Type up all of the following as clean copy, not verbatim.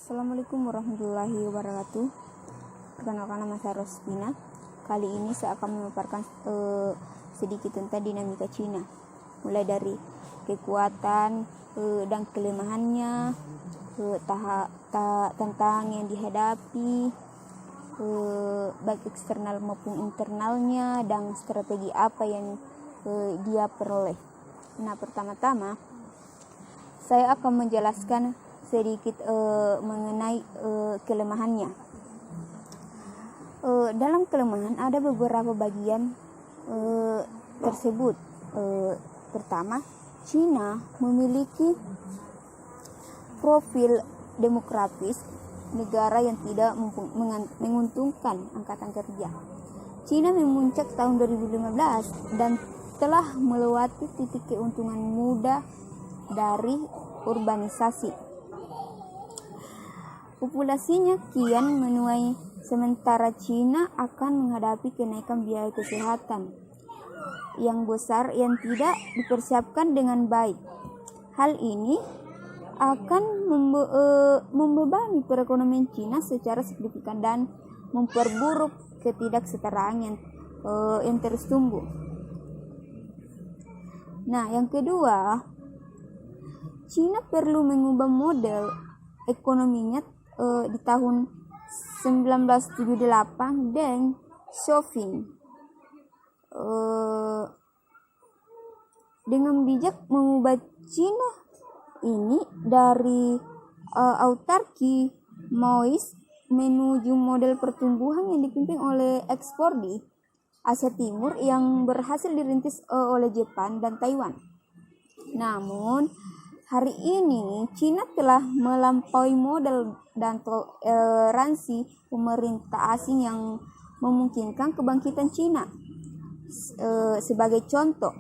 Assalamualaikum warahmatullahi wabarakatuh. Perkenalkan, nama saya Rospina. Kali ini saya akan memaparkan sedikit tentang dinamika Cina, mulai dari kekuatan dan kelemahannya, tantangan yang dihadapi, baik eksternal maupun internalnya, dan strategi apa yang dia peroleh. Nah, pertama-tama saya akan menjelaskan sedikit mengenai kelemahannya. Dalam kelemahan ada beberapa bagian tersebut. Pertama, Cina memiliki profil demografis negara yang tidak menguntungkan angkatan kerja. Cina memuncak tahun 2015 dan telah melewati titik keuntungan muda dari urbanisasi. Populasinya kian menuai, sementara Cina akan menghadapi kenaikan biaya kesehatan yang besar yang tidak dipersiapkan dengan baik. Hal ini akan membebani perekonomian Cina secara signifikan dan memperburuk ketidaksetaraan yang terus tumbuh. Nah, yang kedua, Cina perlu mengubah model ekonominya di tahun 1978 Deng Xiaoping dengan bijak mengubah Cina ini dari autarki Maois menuju model pertumbuhan yang dipimpin oleh ekspor di Asia Timur yang berhasil dirintis oleh Jepang dan Taiwan. Namun hari ini Cina telah melampaui model dan toleransi pemerintah asing yang memungkinkan kebangkitan Cina. Sebagai contoh,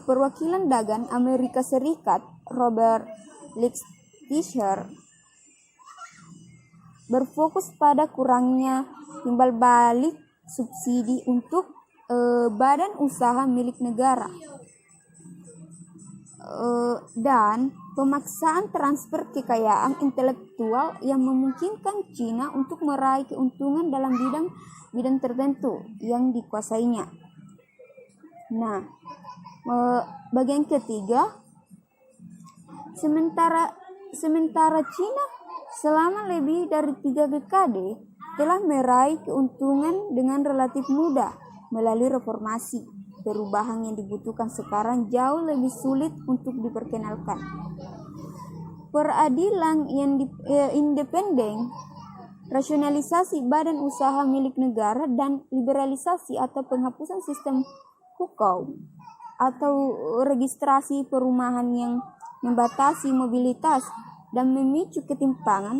perwakilan dagang Amerika Serikat Robert Lighthizer berfokus pada kurangnya timbal balik subsidi untuk badan usaha milik negara dan pemaksaan transfer kekayaan intelektual yang memungkinkan Cina untuk meraih keuntungan dalam bidang tertentu yang dikuasainya. Nah, bagian ketiga, sementara Cina selama lebih dari 3 dekade telah meraih keuntungan dengan relatif mudah melalui reformasi. Perubahan yang dibutuhkan sekarang jauh lebih sulit untuk diperkenalkan. Peradilan yang independen, rasionalisasi badan usaha milik negara, dan liberalisasi atau penghapusan sistem hukum atau registrasi perumahan yang membatasi mobilitas dan memicu ketimpangan.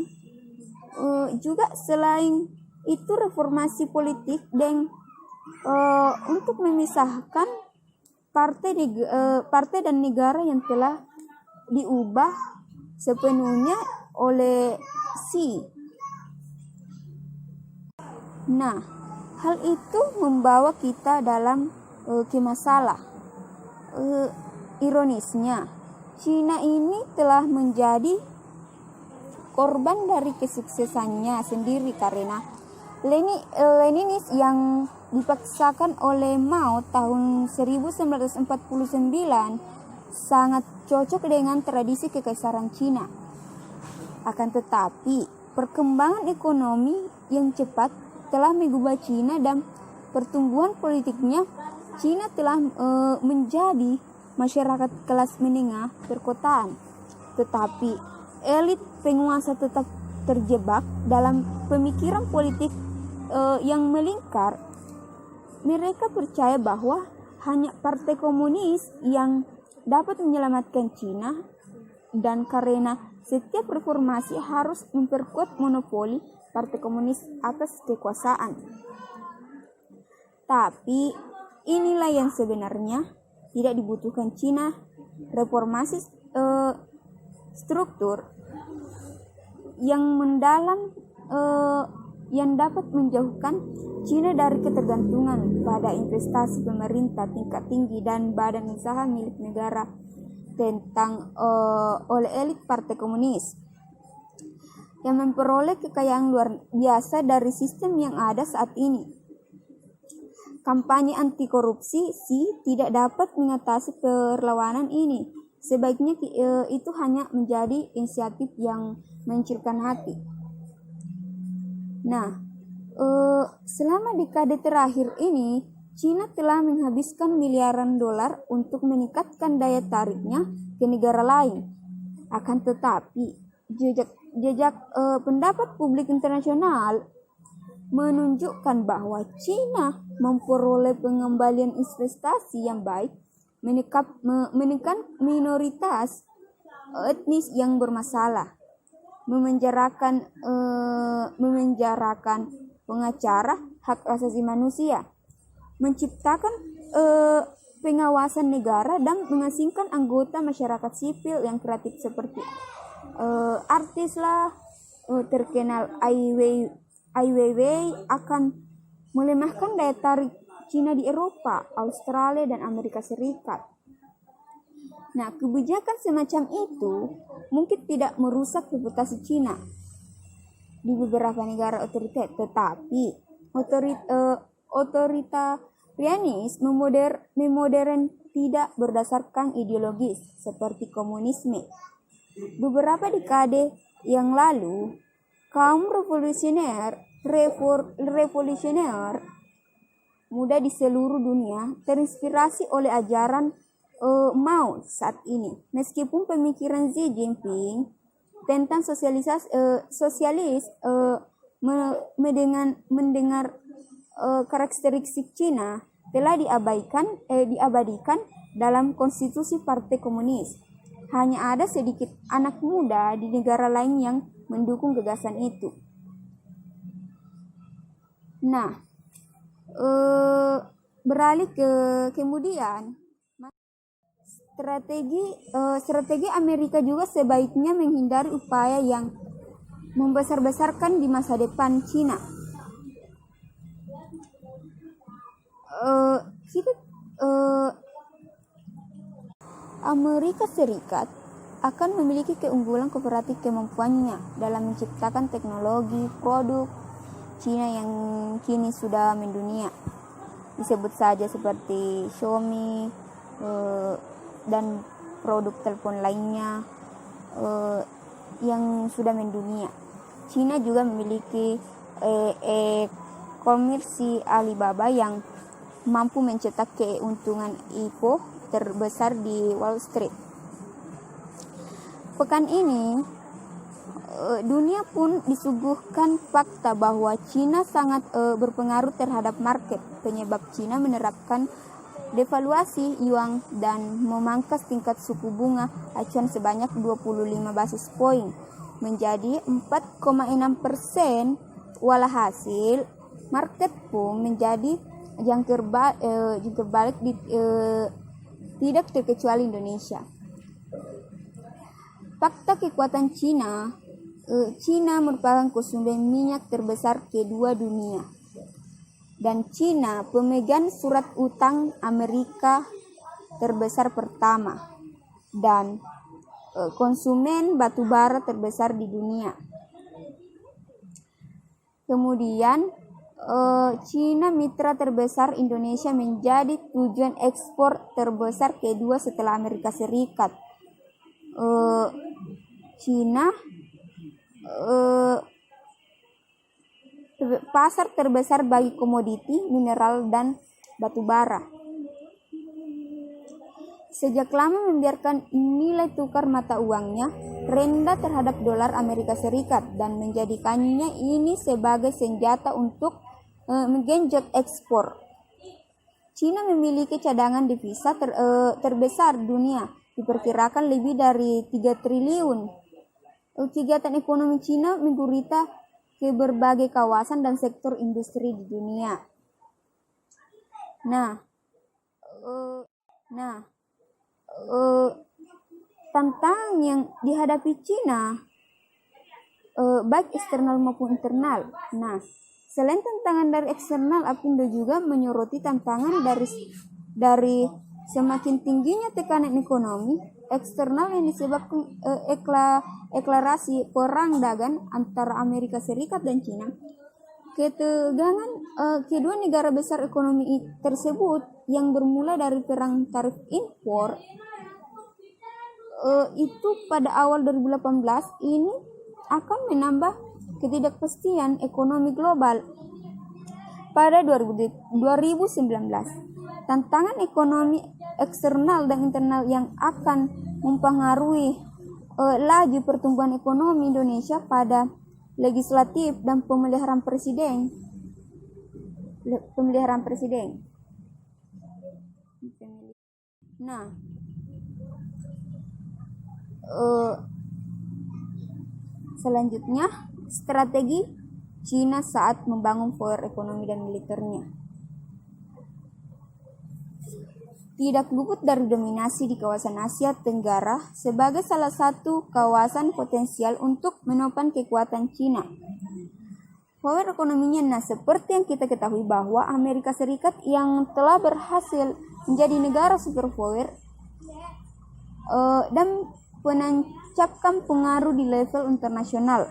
Juga selain itu, reformasi politik dan untuk memisahkan partai dan negara yang telah diubah sepenuhnya oleh Xi. Nah, hal itu membawa kita dalam ke masalah. Ironisnya, Cina ini telah menjadi korban dari kesuksesannya sendiri karena Leninis yang dipaksakan oleh Mao tahun 1949 sangat cocok dengan tradisi kekaisaran Cina. Akan tetapi, perkembangan ekonomi yang cepat telah mengubah Cina dan pertumbuhan politiknya. Cina telah menjadi masyarakat kelas menengah perkotaan, tetapi elit penguasa tetap terjebak dalam pemikiran politik yang melingkar. Mereka percaya bahwa hanya partai komunis yang dapat menyelamatkan Cina, dan karena setiap reformasi harus memperkuat monopoli partai komunis atas kekuasaan. Tapi inilah yang sebenarnya tidak dibutuhkan Cina. Reformasi struktur yang mendalam yang dapat menjauhkan Cina dari ketergantungan pada investasi pemerintah tingkat tinggi dan badan usaha milik negara oleh elit Partai Komunis. yang memperoleh kekayaan luar biasa dari sistem yang ada saat ini. Kampanye anti korupsi tidak dapat mengatasi perlawanan ini. Sebaiknya itu hanya menjadi inisiatif yang mencurahkan hati. Nah, selama dekade terakhir ini, Cina telah menghabiskan miliaran dolar untuk meningkatkan daya tariknya ke negara lain. Akan tetapi, jejak pendapat publik internasional menunjukkan bahwa Cina memperoleh pengembalian investasi yang baik, menekan minoritas etnis yang bermasalah, memenjarakan pengacara hak asasi manusia, menciptakan pengawasan negara dan mengasingkan anggota masyarakat sipil yang kreatif seperti artis terkenal Ai Weiwei akan melemahkan daya tarik Cina di Eropa, Australia, dan Amerika Serikat. Nah, kebijakan semacam itu mungkin tidak merusak reputasi Cina di beberapa negara otoriter, tetapi otoritarianis modern tidak berdasarkan ideologis seperti komunisme. Beberapa dekade yang lalu, kaum revolusioner muda di seluruh dunia terinspirasi oleh ajaran Mao saat ini. Meskipun pemikiran Xi Jinping tentang sosialis mendengar karakteristik Cina telah diabadikan dalam konstitusi Partai Komunis. Hanya ada sedikit anak muda di negara lain yang mendukung gagasan itu. Nah, beralih ke kemudian strategi Amerika juga sebaiknya menghindari upaya yang membesar-besarkan di masa depan Cina. Amerika Serikat akan memiliki keunggulan komparatif kemampuannya dalam menciptakan teknologi produk Cina yang kini sudah mendunia. Disebut saja seperti Xiaomi dan produk telepon lainnya yang sudah mendunia. Cina juga memiliki komersi Alibaba yang mampu mencetak keuntungan IPO terbesar di Wall Street. Pekan ini, dunia pun disuguhkan fakta bahwa Cina sangat berpengaruh terhadap market. Penyebab Cina menerapkan devaluasi yuan dan memangkas tingkat suku bunga acuan sebanyak 25 basis poin menjadi 4,6%. Walhasil, market pun menjadi jangkir balik tidak terkecuali Indonesia. Fakta kekuatan Cina merupakan konsumen minyak terbesar kedua dunia. Dan Cina pemegang surat utang Amerika terbesar pertama. Dan konsumen batu bara terbesar di dunia. Kemudian Cina mitra terbesar Indonesia menjadi tujuan ekspor terbesar kedua setelah Amerika Serikat. Cina pasar terbesar bagi komoditi, mineral, dan batu bara. Sejak lama membiarkan nilai tukar mata uangnya rendah terhadap dolar Amerika Serikat dan menjadikannya ini sebagai senjata untuk menggenjot ekspor. Cina memiliki cadangan devisa terbesar dunia, diperkirakan lebih dari 3 triliun. Kegiatan ekonomi Cina menggurita ke berbagai kawasan dan sektor industri di dunia. Tantangan yang dihadapi Cina baik eksternal maupun internal. Selain tantangan dari eksternal, Apindo juga menyoroti tantangan dari semakin tingginya tekanan ekonomi eksternal yang disebabkan deklarasi perang dagang antara Amerika Serikat dan Cina. Ketegangan kedua negara besar ekonomi tersebut yang bermula dari perang tarif impor itu pada awal 2018 ini akan menambah ketidakpastian ekonomi global. Pada 2019, tantangan ekonomi eksternal dan internal yang akan mempengaruhi laju pertumbuhan ekonomi Indonesia pada legislatif dan pemilihan presiden. Nah, selanjutnya strategi Cina saat membangun power ekonomi dan militernya. Tidak luput dari dominasi di kawasan Asia Tenggara sebagai salah satu kawasan potensial untuk menopang kekuatan Cina. Power ekonominya, seperti yang kita ketahui bahwa Amerika Serikat yang telah berhasil menjadi negara superpower dan menancapkan pengaruh di level internasional.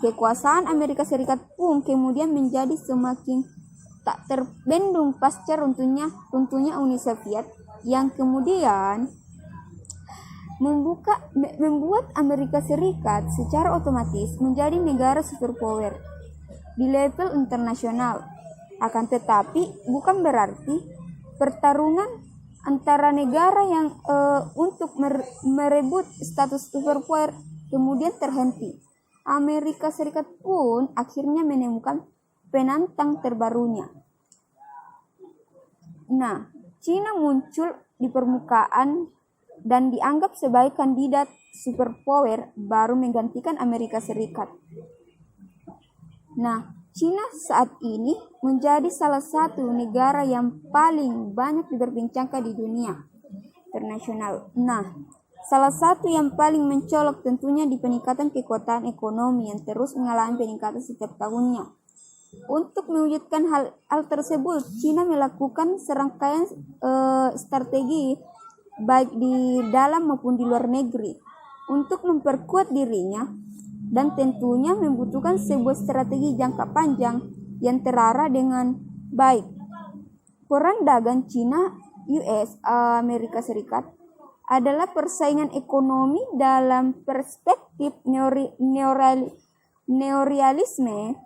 Kekuasaan Amerika Serikat pun kemudian menjadi semakin tak terbendung pasca runtuhnya Uni Soviet yang kemudian membuat Amerika Serikat secara otomatis menjadi negara superpower di level internasional. Akan tetapi bukan berarti pertarungan antara negara yang untuk merebut status superpower kemudian terhenti. Amerika Serikat pun akhirnya menemukan penantang terbarunya. Cina muncul di permukaan dan dianggap sebagai kandidat superpower baru menggantikan Amerika Serikat. Cina saat ini menjadi salah satu negara yang paling banyak diperbincangkan di dunia internasional. Salah satu yang paling mencolok tentunya di peningkatan kekuatan ekonomi yang terus mengalami peningkatan setiap tahunnya. Untuk mewujudkan hal tersebut, Cina melakukan serangkaian strategi baik di dalam maupun di luar negeri untuk memperkuat dirinya, dan tentunya membutuhkan sebuah strategi jangka panjang yang terarah dengan baik. Perang dagang Cina US Amerika Serikat adalah persaingan ekonomi dalam perspektif neorealisme.